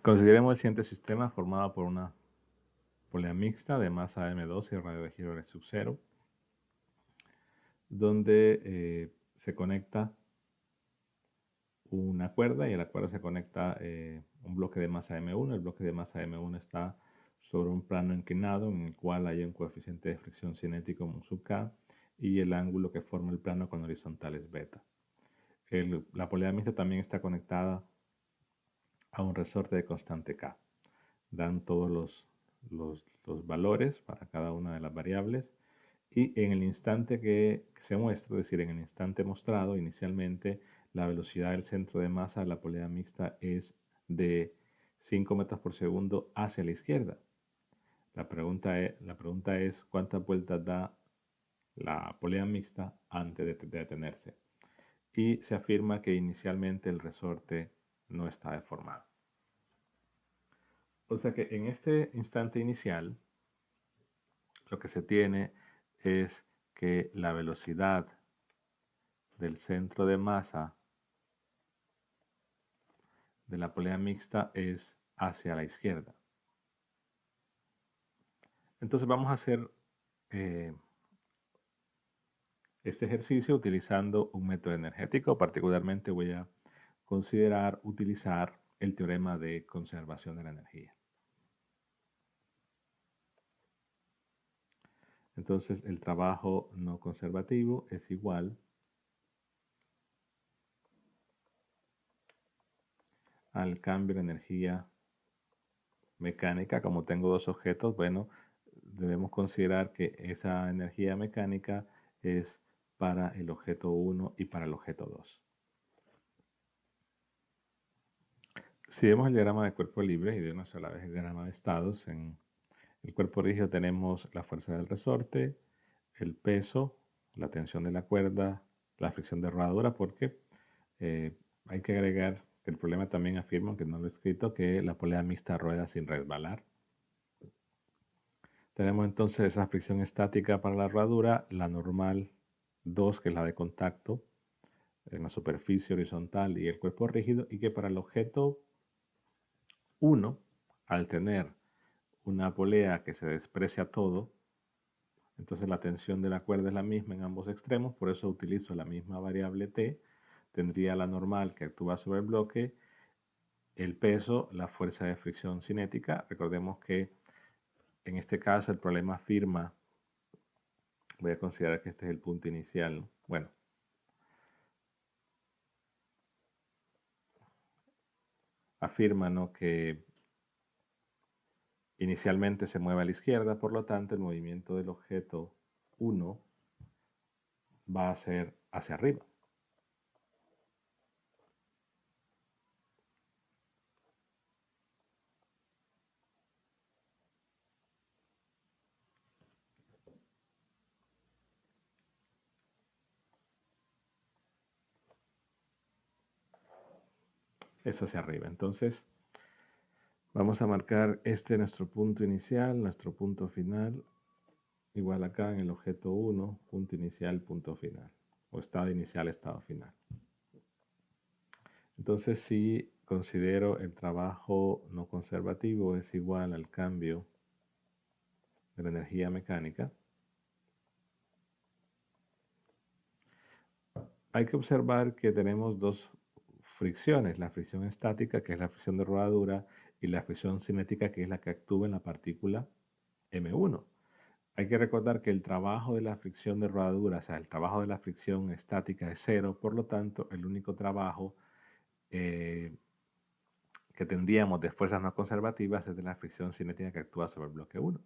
Consideremos el siguiente sistema formado por una polea mixta de masa m2 y radio de giro de sub 0, donde se conecta una cuerda y a la cuerda se conecta un bloque de masa m1. El bloque de masa m1 está sobre un plano inclinado en el cual hay un coeficiente de fricción cinético mu sub k y el ángulo que forma el plano con horizontal es beta. La polea mixta también está conectada a un resorte de constante k. Dan todos los valores para cada una de las variables y en el instante que se muestra, es decir, en el instante mostrado inicialmente, la velocidad del centro de masa de la polea mixta es de 5 metros por segundo hacia la izquierda. La pregunta es cuántas vueltas da la polea mixta antes de detenerse. Y se afirma que inicialmente el resorte no está deformado. O sea que en este instante inicial, lo que se tiene es que la velocidad del centro de masa de la polea mixta es hacia la izquierda. Entonces vamos a hacer este ejercicio utilizando un método energético. Particularmente voy a considerar utilizar el teorema de conservación de la energía. Entonces el trabajo no conservativo es igual al cambio de energía mecánica. Como tengo dos objetos, bueno, debemos considerar que esa energía mecánica es para el objeto 1 y para el objeto 2. Si vemos el diagrama de cuerpo libre y de una sola vez el diagrama de estados, en el cuerpo rígido tenemos la fuerza del resorte, el peso, la tensión de la cuerda, la fricción de rodadura, porque hay que agregar que el problema también afirma, aunque no lo he escrito, que la polea mixta rueda sin resbalar. Tenemos entonces esa fricción estática para la rodadura, la normal 2, que es la de contacto en la superficie horizontal y el cuerpo rígido, y que para el objeto 1, al tener una polea que se desprecia todo, entonces la tensión de la cuerda es la misma en ambos extremos, por eso utilizo la misma variable t. Tendría la normal que actúa sobre el bloque, el peso, la fuerza de fricción cinética. Recordemos que en este caso el problema afirma, voy a considerar que este es el punto inicial, ¿no? Bueno, afirma, ¿no?, que inicialmente se mueve a la izquierda, por lo tanto el movimiento del objeto 1 va a ser hacia arriba. Es hacia arriba. Entonces, vamos a marcar nuestro punto inicial, nuestro punto final, igual acá en el objeto 1, punto inicial, punto final, o estado inicial, estado final. Entonces, si considero el trabajo no conservativo es igual al cambio de la energía mecánica, hay que observar que tenemos dos fricciones, la fricción estática, que es la fricción de rodadura, y la fricción cinética, que es la que actúa en la partícula M1. Hay que recordar que el trabajo de la fricción de rodadura, o sea, el trabajo de la fricción estática es cero, por lo tanto, el único trabajo que tendríamos de fuerzas no conservativas es de la fricción cinética que actúa sobre el bloque 1.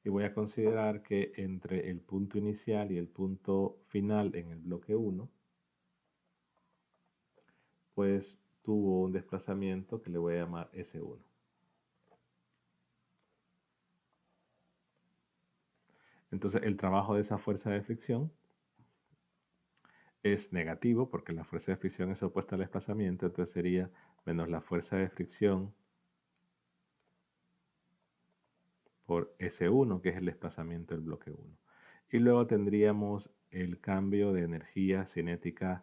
Y voy a considerar que entre el punto inicial y el punto final en el bloque 1, pues tuvo un desplazamiento que le voy a llamar S1. Entonces el trabajo de esa fuerza de fricción es negativo porque la fuerza de fricción es opuesta al desplazamiento, entonces sería menos la fuerza de fricción por S1, que es el desplazamiento del bloque 1. Y luego tendríamos el cambio de energía cinética,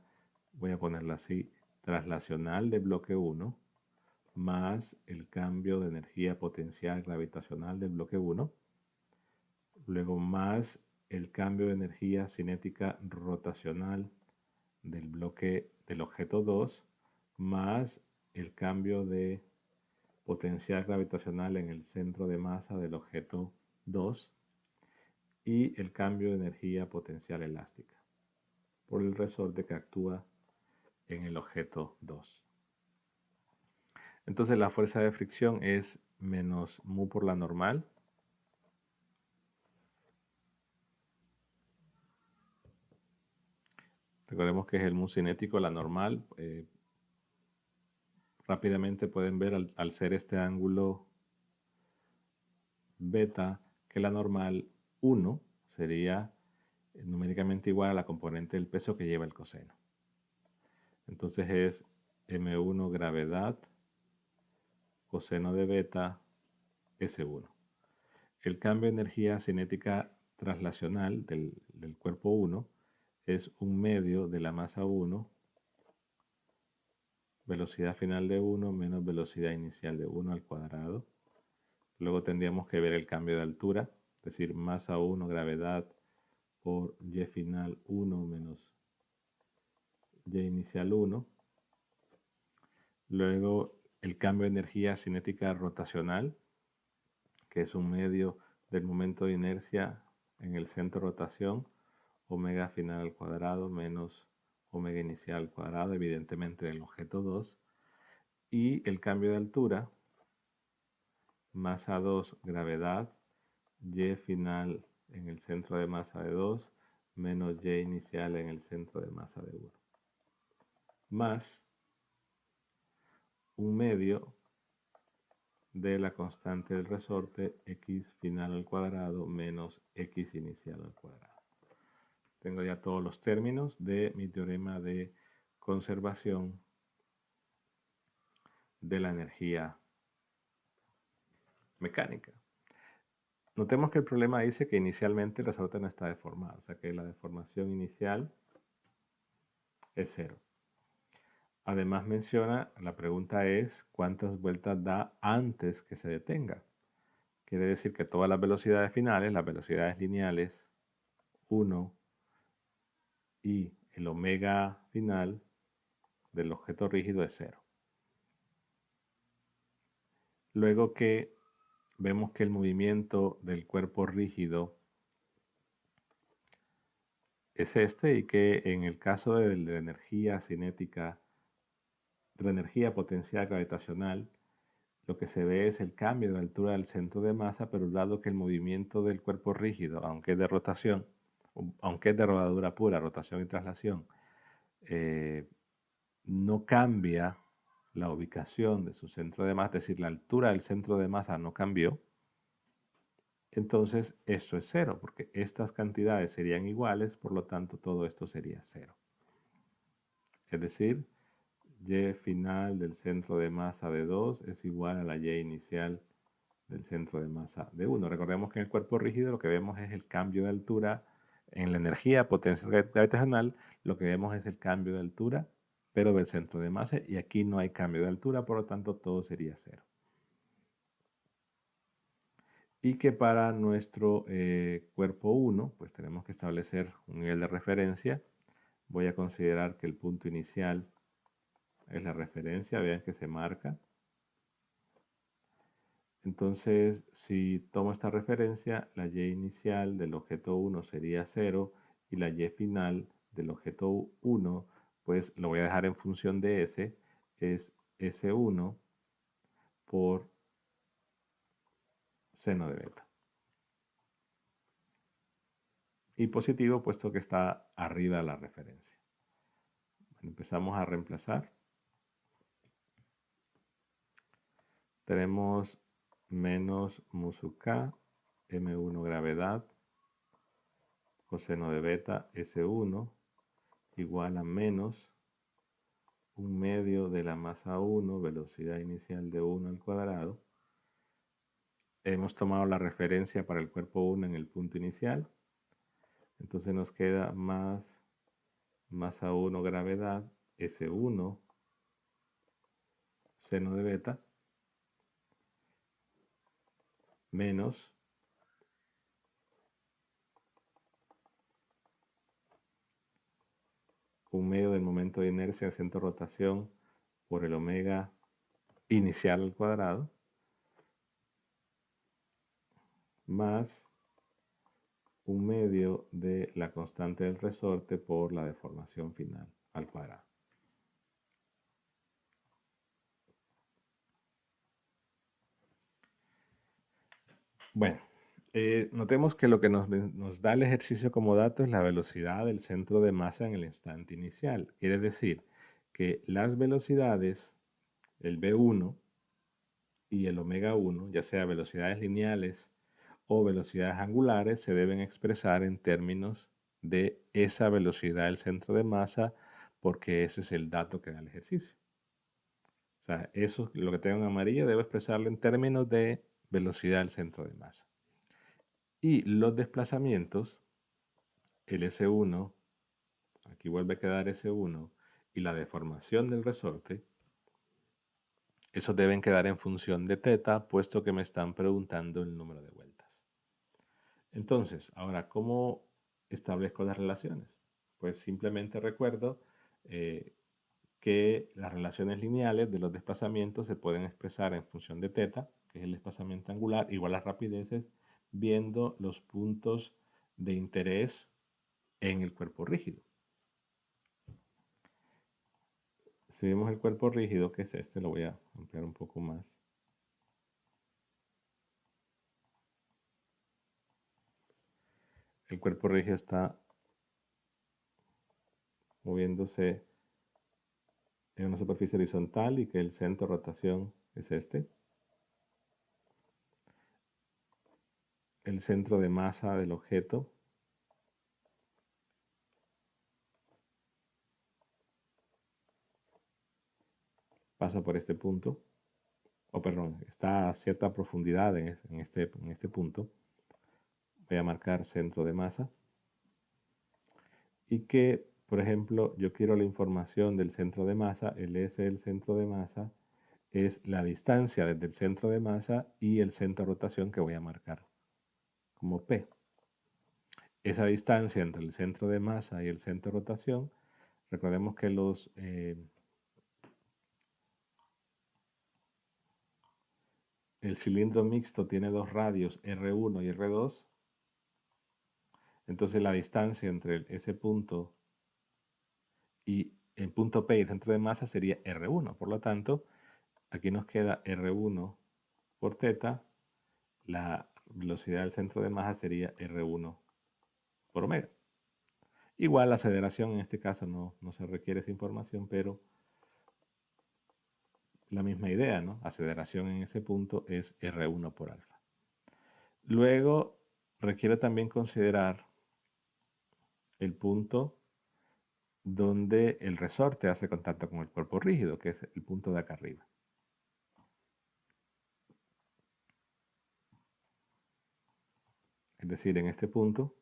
voy a ponerla así, traslacional del bloque 1 más el cambio de energía potencial gravitacional del bloque 1, luego más el cambio de energía cinética rotacional del bloque del objeto 2, más el cambio de potencial gravitacional en el centro de masa del objeto 2 y el cambio de energía potencial elástica por el resorte que actúa en el objeto 2. Entonces la fuerza de fricción es menos mu por la normal. Recordemos que es el mu cinético, la normal. Rápidamente pueden ver al ser este ángulo beta que la normal 1 sería numéricamente igual a la componente del peso que lleva el coseno. Entonces es m1 gravedad coseno de beta S1. El cambio de energía cinética traslacional del cuerpo 1 es un medio de la masa 1, velocidad final de 1 menos velocidad inicial de 1 al cuadrado. Luego tendríamos que ver el cambio de altura, es decir, masa 1 gravedad por y final 1 menos y inicial 1. Luego el cambio de energía cinética rotacional, que es un medio del momento de inercia en el centro de rotación, omega final al cuadrado menos omega inicial al cuadrado, evidentemente del objeto 2. Y el cambio de altura, masa 2 gravedad, y final en el centro de masa de 2, menos y inicial en el centro de masa de 1. Más un medio de la constante del resorte x final al cuadrado menos x inicial al cuadrado. Tengo ya todos los términos de mi teorema de conservación de la energía mecánica. Notemos que el problema dice que inicialmente el resorte no está deformado, o sea que la deformación inicial es 0. Además menciona, la pregunta es, ¿cuántas vueltas da antes que se detenga? Quiere decir que todas las velocidades finales, las velocidades lineales 1 y el omega final del objeto rígido es 0. Luego que vemos que el movimiento del cuerpo rígido es este y que en el caso de la energía cinética, de la energía potencial gravitacional, lo que se ve es el cambio de altura del centro de masa, pero dado que el movimiento del cuerpo rígido, aunque es de rotación, aunque es de rodadura pura, rotación y traslación, no cambia la ubicación de su centro de masa, es decir, la altura del centro de masa no cambió, entonces esto es 0, porque estas cantidades serían iguales, por lo tanto todo esto sería 0. Es decir, y final del centro de masa de 2 es igual a la y inicial del centro de masa de 1. Recordemos que en el cuerpo rígido lo que vemos es el cambio de altura. En la energía potencial gravitacional lo que vemos es el cambio de altura, pero del centro de masa, y aquí no hay cambio de altura, por lo tanto todo sería 0. Y que para nuestro cuerpo 1, pues tenemos que establecer un nivel de referencia. Voy a considerar que el punto inicial es la referencia, vean que se marca. Entonces, si tomo esta referencia, la y inicial del objeto 1 sería 0 y la y final del objeto 1, pues lo voy a dejar en función de s, es S1 por seno de beta. Y positivo puesto que está arriba de la referencia. Bueno, empezamos a reemplazar. Tenemos menos mu sub k, m1 gravedad, coseno de beta S1 igual a menos un medio de la masa 1, velocidad inicial de 1 al cuadrado. Hemos tomado la referencia para el cuerpo 1 en el punto inicial. Entonces nos queda más masa 1 gravedad S1 seno de beta menos un medio del momento de inercia del centro de rotación por el omega inicial al cuadrado más un medio de la constante del resorte por la deformación final al cuadrado. Bueno, notemos que lo que nos da el ejercicio como dato es la velocidad del centro de masa en el instante inicial. Quiere decir que las velocidades, el v1 y el omega 1, ya sea velocidades lineales o velocidades angulares, se deben expresar en términos de esa velocidad del centro de masa, porque ese es el dato que da el ejercicio. O sea, eso, lo que tengo en amarillo, debo expresarlo en términos de velocidad del centro de masa. Y los desplazamientos, el S1, aquí vuelve a quedar S1, y la deformación del resorte, esos deben quedar en función de θ, puesto que me están preguntando el número de vueltas. Entonces, ahora, ¿cómo establezco las relaciones? Pues simplemente recuerdo que las relaciones lineales de los desplazamientos se pueden expresar en función de θ, que es el desplazamiento angular, igual a rapideces, viendo los puntos de interés en el cuerpo rígido. Si vemos el cuerpo rígido, que es este, lo voy a ampliar un poco más. El cuerpo rígido está moviéndose en una superficie horizontal y que el centro de rotación es este. El centro de masa del objeto pasa por este punto, o perdón, está a cierta profundidad en este punto. Voy a marcar centro de masa. Y que, por ejemplo, yo quiero la información del centro de masa, el S del centro de masa es la distancia desde el centro de masa y el centro de rotación que voy a marcar como P. Esa distancia entre el centro de masa y el centro de rotación, recordemos que el cilindro mixto tiene dos radios, R1 y R2. Entonces la distancia entre ese punto y el punto P y el centro de masa sería R1. Por lo tanto, aquí nos queda R1 por θ. La velocidad del centro de masa sería R1 por omega. Igual la aceleración en este caso no se requiere esa información, pero la misma idea, ¿no? Aceleración en ese punto es R1 por alfa. Luego requiere también considerar el punto donde el resorte hace contacto con el cuerpo rígido, que es el punto de acá arriba. Es decir, en este punto,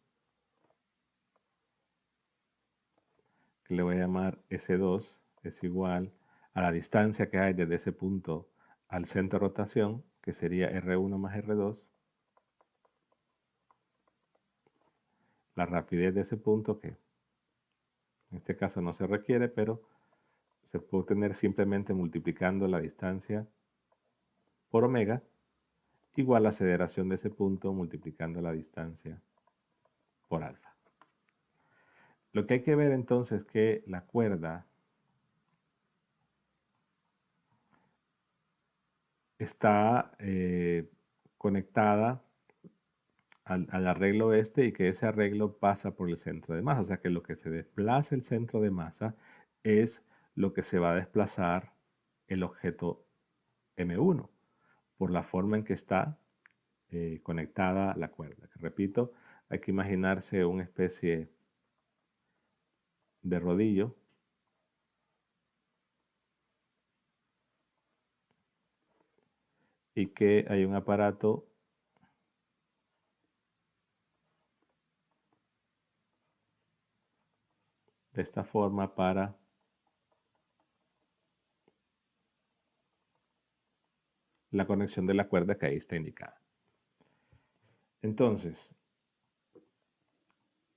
que le voy a llamar S2, es igual a la distancia que hay desde ese punto al centro de rotación, que sería R1 más R2, la rapidez de ese punto, que en este caso no se requiere, pero se puede obtener simplemente multiplicando la distancia por omega, igual a la aceleración de ese punto multiplicando la distancia por alfa. Lo que hay que ver entonces es que la cuerda está conectada al arreglo este y que ese arreglo pasa por el centro de masa. O sea que lo que se desplaza el centro de masa es lo que se va a desplazar el objeto M1 por la forma en que está conectada la cuerda. Que repito, hay que imaginarse una especie de rodillo y que hay un aparato de esta forma para la conexión de la cuerda que ahí está indicada. Entonces,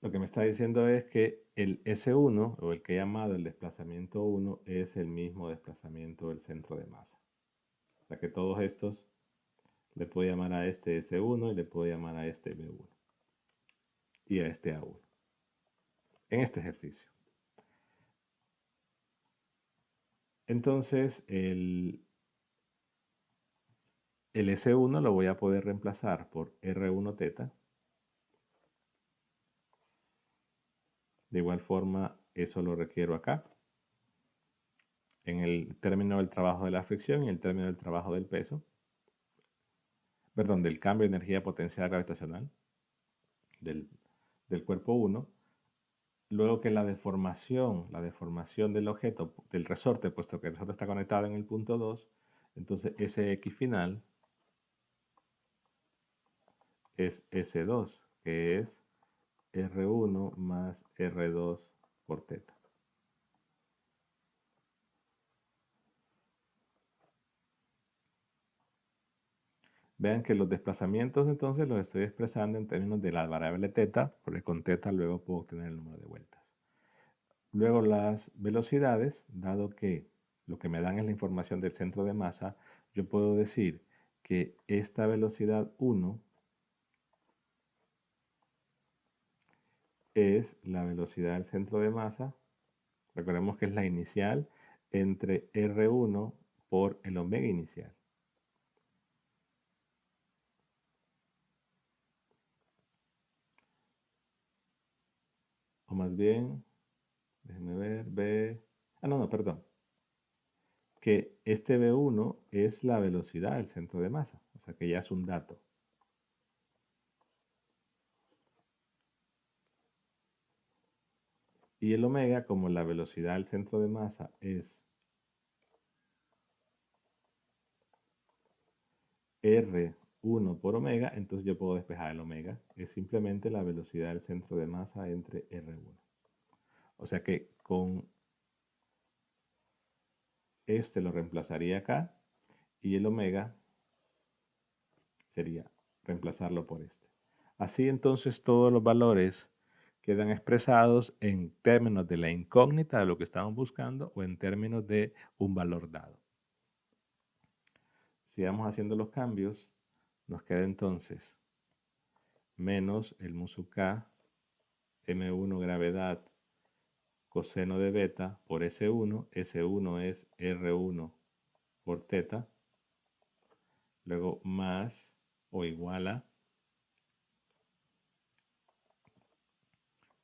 lo que me está diciendo es que el S1, o el que he llamado el desplazamiento 1, es el mismo desplazamiento del centro de masa. O sea que todos estos le puedo llamar a este S1 y le puedo llamar a este B1 y a este A1 en este ejercicio. Entonces, el S1 lo voy a poder reemplazar por R1 teta. De igual forma, eso lo requiero acá, en el término del trabajo de la fricción y el término del trabajo del peso, perdón, del cambio de energía potencial gravitacional del cuerpo 1. Luego que la deformación del objeto, del resorte, puesto que el resorte está conectado en el punto 2, entonces ese X final es S2, que es R1 más R2 por teta. Vean que los desplazamientos entonces los estoy expresando en términos de la variable teta, porque con teta luego puedo obtener el número de vueltas. Luego las velocidades, dado que lo que me dan es la información del centro de masa, yo puedo decir que esta velocidad 1 es la velocidad del centro de masa. Recordemos que es la inicial entre R1 por el omega inicial. O más bien, déjenme ver, perdón. Que este B1 es la velocidad del centro de masa. O sea que ya es un dato. Y el omega, como la velocidad del centro de masa es R1 por omega, entonces yo puedo despejar el omega. Es simplemente la velocidad del centro de masa entre R1. O sea que con este lo reemplazaría acá y el omega sería reemplazarlo por este. Así entonces todos los valores quedan expresados en términos de la incógnita de lo que estamos buscando o en términos de un valor dado. Si vamos haciendo los cambios, nos queda entonces menos el mu sub k, m1 gravedad, coseno de beta por S1. S1 es R1 por teta. Luego más o igual a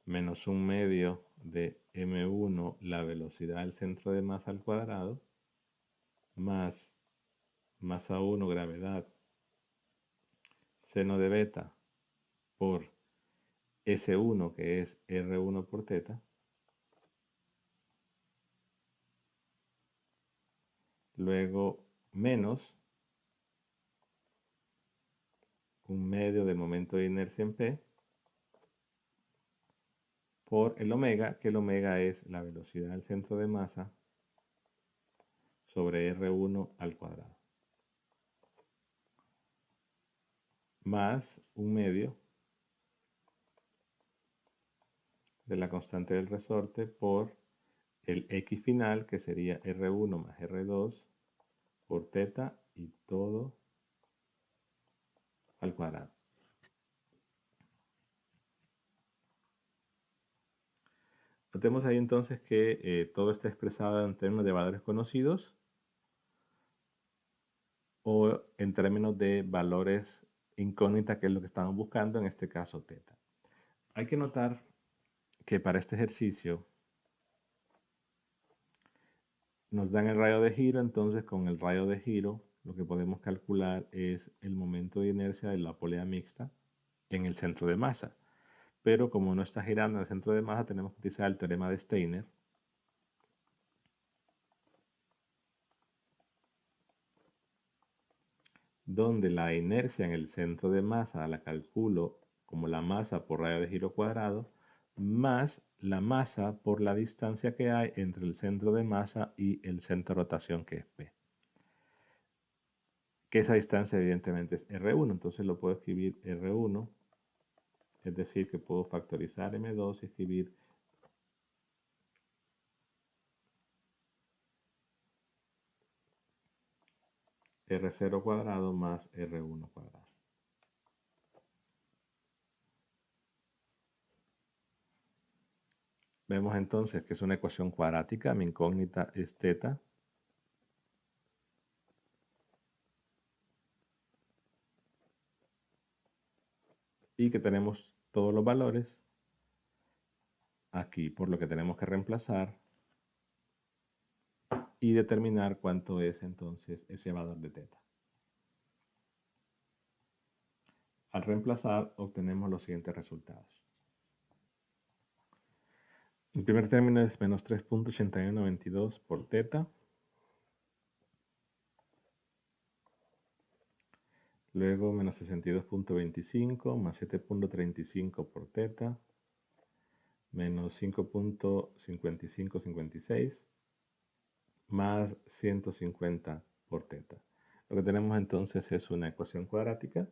menos un medio de m1, la velocidad del centro de masa al cuadrado, más masa 1, gravedad, seno de beta por S1, que es R1 por teta. Luego menos un medio del momento de inercia en P por el omega, que el omega es la velocidad del centro de masa sobre R1 al cuadrado. Más un medio de la constante del resorte por el X final, que sería R1 más R2 por teta y todo al cuadrado. Notemos ahí entonces que todo está expresado en términos de valores conocidos o en términos de valores incógnitas, que es lo que estamos buscando, en este caso teta. Hay que notar que para este ejercicio nos dan el radio de giro, entonces con el radio de giro lo que podemos calcular es el momento de inercia de la polea mixta en el centro de masa. Pero como no está girando en el centro de masa, tenemos que utilizar el teorema de Steiner, donde la inercia en el centro de masa la calculo como la masa por radio de giro cuadrado, más la masa por la distancia que hay entre el centro de masa y el centro de rotación, que es P. que esa distancia evidentemente es R1, entonces lo puedo escribir R1, es decir, que puedo factorizar M2 y escribir R0 cuadrado más R1 cuadrado. Vemos entonces que es una ecuación cuadrática, mi incógnita es teta. Y que tenemos todos los valores aquí, por lo que tenemos que reemplazar y determinar cuánto es entonces ese valor de teta. Al reemplazar obtenemos los siguientes resultados. El primer término es menos 3.8192 por teta. Luego menos 62.25 más 7.35 por teta. Menos 5.5556 más 150 por teta. Lo que tenemos entonces es una ecuación cuadrática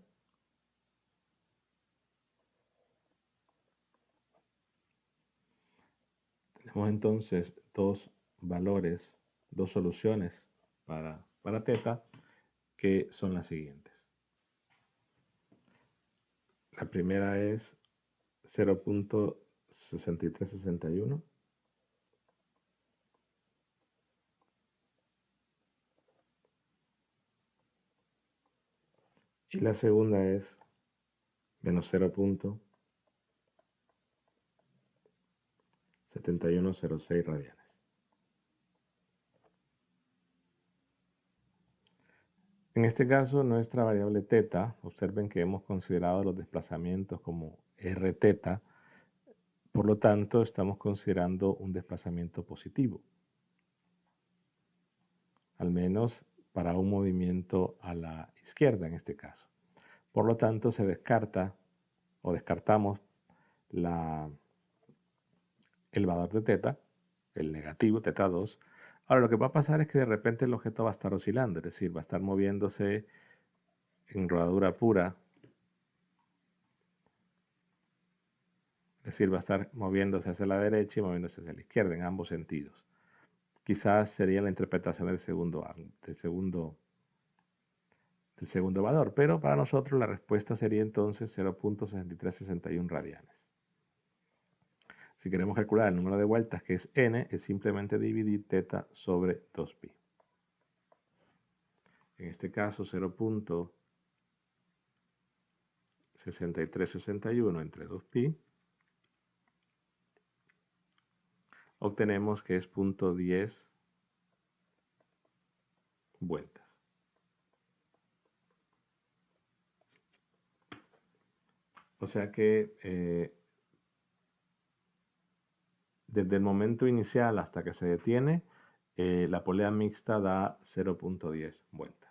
tenemos entonces dos valores, dos soluciones para teta que son las siguientes. La primera es 0.6361. Y la segunda es menos 0.7106 radianes. En este caso, nuestra variable teta, observen que hemos considerado los desplazamientos como r teta, por lo tanto, estamos considerando un desplazamiento positivo, al menos para un movimiento a la izquierda en este caso. Por lo tanto, se descarta o descartamos el valor de teta, el negativo, teta 2. Ahora, lo que va a pasar es que de repente el objeto va a estar oscilando, es decir, va a estar moviéndose en rodadura pura, es decir, va a estar moviéndose hacia la derecha y moviéndose hacia la izquierda, en ambos sentidos. Quizás sería la interpretación del segundo valor, pero para nosotros la respuesta sería entonces 0.6361 radianes. Si queremos calcular el número de vueltas, que es n, es simplemente dividir teta sobre 2pi. En este caso, 0.6361 entre 2pi, obtenemos que es 0.10 vueltas. O sea que desde el momento inicial hasta que se detiene, la polea mixta da 0.10 vueltas.